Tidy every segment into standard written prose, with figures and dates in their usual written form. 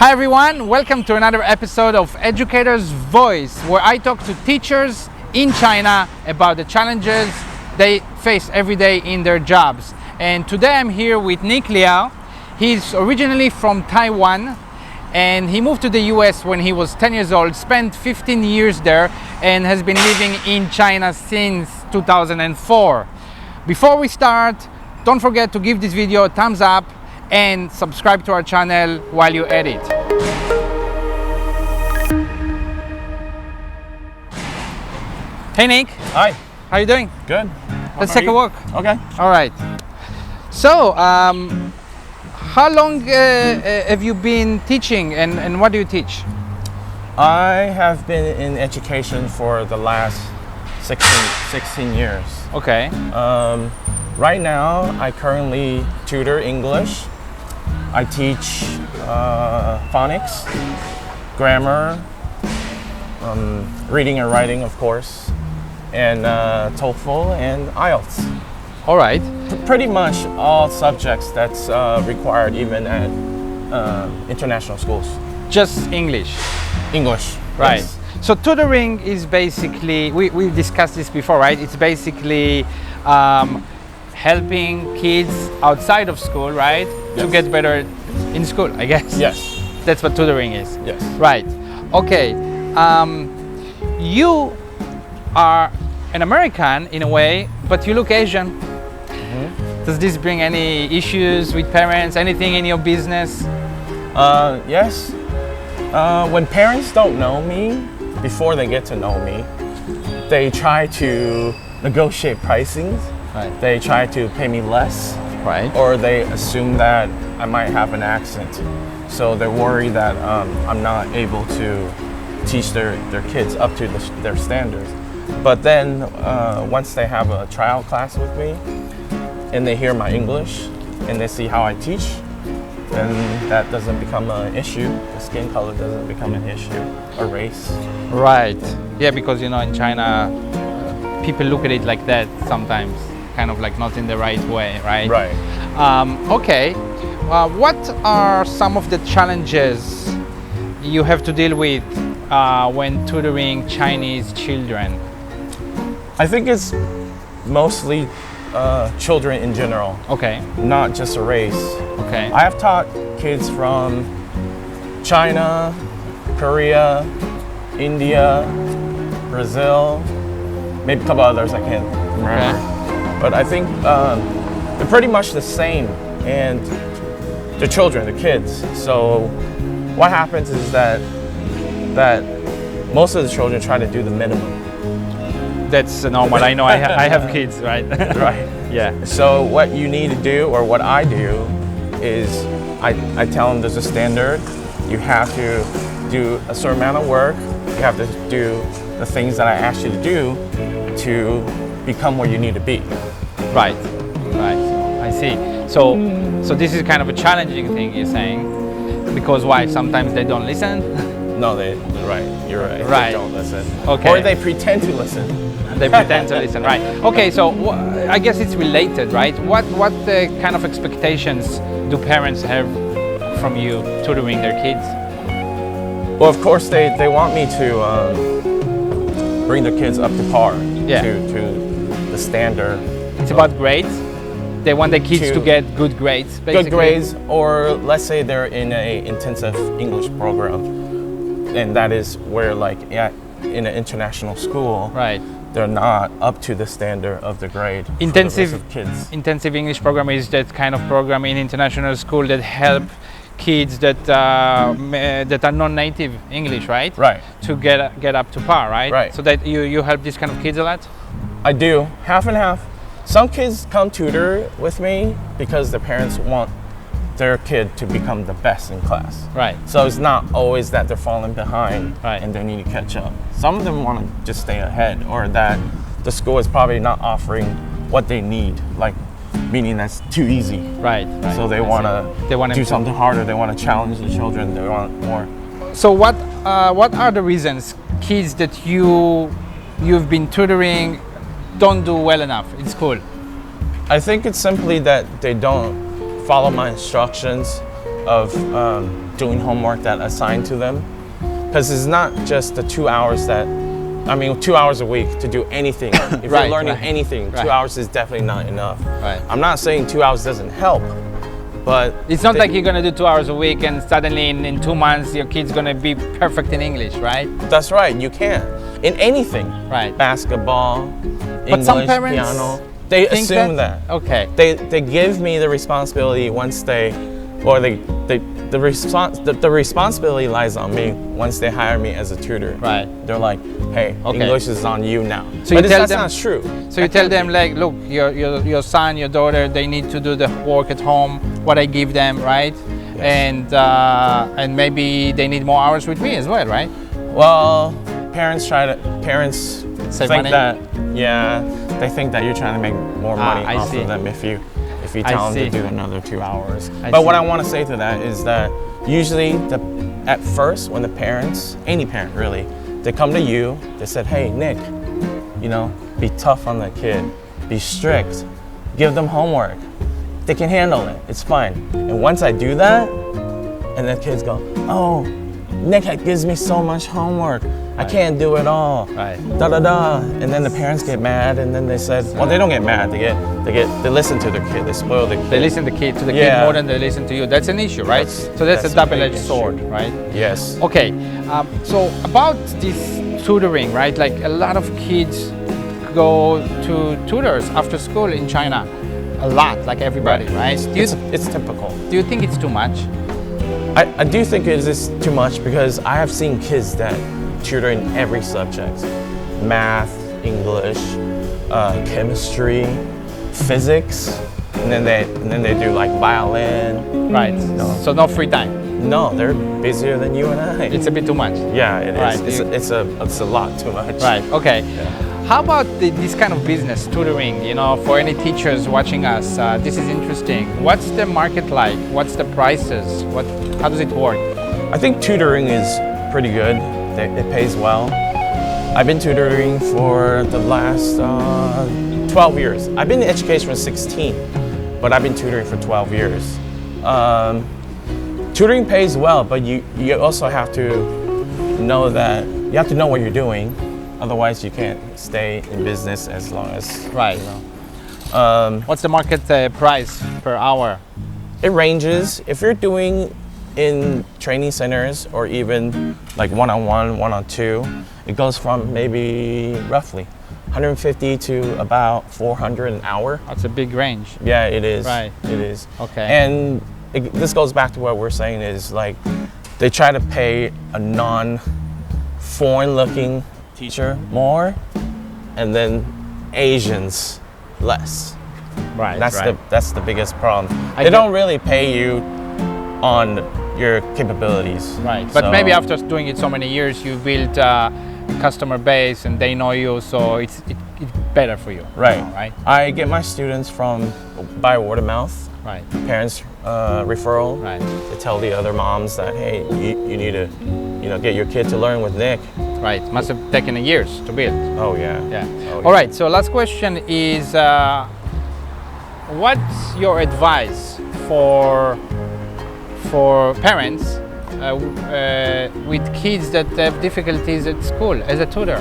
Hi everyone, welcome to another episode of Educator's Voice, where I talk to teachers in China about the challenges they face every day in their jobs. And today I'm here with Liao. He's originally from Taiwan and he moved to the US when he was 10 years old, spent 15 years there and has been living in China since 2004. Before we start, don't forget to give this video a thumbs up and subscribe to our channel while you edit. Hey Nick. Hi. How are you doing? Good. Let's take a walk. Okay. All right. So, how long have you been teaching and what do you teach? I have been in education for the last 16 years. Okay. Right now, I currently tutor English. I teach phonics, grammar, reading and writing, of course, and TOEFL and IELTS. All right. Pretty much all subjects that's required even at international schools. Just English? English. Right. Yes. So tutoring is basically, we discussed this before, right? It's basically helping kids outside of school, right? Yes. To get better in school, I guess. Yes. That's what tutoring is. Yes. Right. Okay. You are an American in a way, but you look Asian. Mm-hmm. Does this bring any issues with parents? Anything in your business? Yes. When parents don't know me, before they get to know me, they try to negotiate pricings. Right. They try to pay me less. Right. Or they assume that I might have an accent. So they're worried that I'm not able to teach their kids up to their standards. But then once they have a trial class with me and they hear my English and they see how I teach, then that doesn't become an issue. The skin color doesn't become an issue, or race. Right. Yeah, because in China, people look at it like that sometimes, kind of like not in the right way, right? Right. Okay. What are some of the challenges you have to deal with when tutoring Chinese children? I think it's mostly children in general. Okay. Not just a race. Okay. I have taught kids from China, Korea, India, Brazil, maybe a couple others I can't remember. Okay. But I think they're pretty much the same, and the children, the kids. So what happens is that most of the children try to do the minimum. That's normal. I know. I have kids, right? Right. Yeah. So what you need to do, or what I do, is I tell them there's a standard. You have to do a certain amount of work. You have to do the things that I ask you to do to become where you need to be. Right. Right. I see. So this is kind of a challenging thing you're saying, because why? Sometimes they don't listen. No, they're right. You're right. Right. They don't listen. Okay. Or they pretend to listen. They pretend to listen, right? Okay, so I guess it's related, right? What kind of expectations do parents have from you tutoring their kids? Well, of course, they want me to bring their kids up to par, Yeah. to the standard. It's about grades. They want their kids to get good grades, basically. Good grades, or let's say they're in an intensive English program, and that is where, like, in an international school, right? They're not up to the standard of the grade. Intensive for the rest of kids. Intensive English program is that kind of program in international school that help kids that are non-native English, right? Right. To get up to par, right? Right. So that you help these kind of kids a lot? I do, half and half. Some kids come tutor with me because their parents want their kid to become the best in class. Right. So it's not always that they're falling behind, right, and they need to catch up. Some of them want to just stay ahead, or that the school is probably not offering what they need, like meaning that's too easy. Right. So they want to do something harder. They want to challenge the children. They want more. So what are the reasons kids that you've been tutoring don't do well enough in school? I think it's simply that they don't follow my instructions of doing homework that assigned to them. Because it's not just the 2 hours 2 hours a week to do anything. If you're learning anything, 2 hours is definitely not enough. Right. I'm not saying 2 hours doesn't help, but it's not like you're gonna do 2 hours a week and suddenly in 2 months your kid's gonna be perfect in English, right? That's right, you can. In anything. Right. Basketball, English, but some parents piano. They assume that. Okay. They give me the responsibility once the responsibility lies on me once they hire me as a tutor. Right. They're like, hey, English is on you now. So but that's not true. So you tell them like, look, your son, your daughter, they need to do the work at home, what I give them, right? Yes. And maybe they need more hours with me as well, right? Well, parents Save think money? that, they think that you're trying to make more money off of them if you tell them to do another 2 hours. But what I want to say to that is that usually at first when the parents, any parent really, they come to you, they said, hey, Nick, be tough on the kid, be strict, give them homework. They can handle it, it's fine. And once I do that, and the kids go, oh, Nick gives me so much homework. I can't do it all. Right. Da da da. And then the parents get mad, and then they said, well, they don't get mad. They listen to their kid. They spoil the kid. They listen to the kid more than they listen to you. That's an issue, right? So that's a double-edged sword, right? Yes. Okay. So about this tutoring, right? Like a lot of kids go to tutors after school in China. A lot, like everybody, right? It's typical. Do you think it's too much? I do think it is too much because I have seen kids that tutor in every subject: math, English, chemistry, physics, and then they do like violin. Right. So no free time. No, they're busier than you and I. It's a bit too much. Yeah, it is. Right. It's a lot too much. Right. Okay. Yeah. How about this kind of business, tutoring? For any teachers watching us, this is interesting. What's the market like? What's the prices? How does it work? I think tutoring is pretty good. It pays well. I've been tutoring for the last 12 years. I've been in education for 16, but I've been tutoring for 12 years. Tutoring pays well, but you also have to know what you're doing. Otherwise, you can't stay in business as long as. Right. What's the market price per hour? It ranges. If you're doing in training centers or even like one-on-one, one-on-two, it goes from maybe roughly 150 to about 400 an hour. That's a big range. Yeah, it is. Right. It is. Okay. And this goes back to what we're saying is like they try to pay a non-foreign looking teacher more, and then Asians less. Right. That's the biggest problem. They don't really pay you on your capabilities. Right. But maybe after doing it so many years, you build a customer base and they know you, so it's better for you. Right. Right. I get my students by word of mouth. Right. Parents referral. Right. They tell the other moms that hey, you need to, get your kid to learn with Nick. Right. Must have taken years to build. Oh yeah. Yeah. Oh, All right. So last question is, what's your advice for parents with kids that have difficulties at school as a tutor?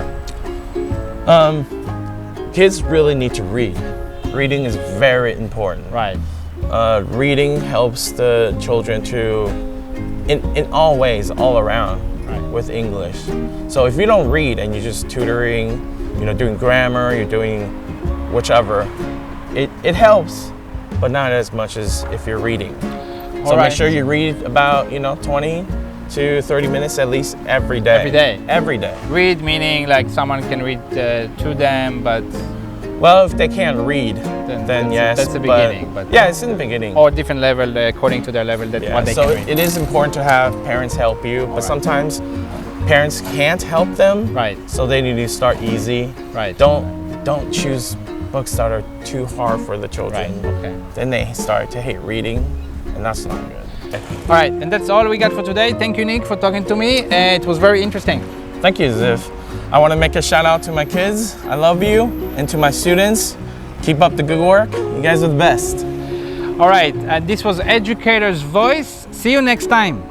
Kids really need to read. Reading is very important. Right. Reading helps the children to, in all ways, all around, with English. So if you don't read and you're just tutoring, doing grammar, you're doing whichever, it helps, but not as much as if you're reading. So make sure you read about 20 to 30 minutes at least every day. Every day. Every day. Read meaning like someone can read to them, but well, if they can't read, then yes. That's the beginning. But yeah, it's in the beginning. Or different level according to their level what they can read. So it is important to have parents help you, but sometimes parents can't help them. Right. So they need to start easy. Right. Don't choose books that are too hard for the children. Right. Okay. Then they start to hate reading, and that's not good. All right, and that's all we got for today. Thank you, Nick, for talking to me. It was very interesting. Thank you, Ziv. I want to make a shout out to my kids. I love you. And to my students, keep up the good work. You guys are the best. All right, this was Educator's Voice. See you next time.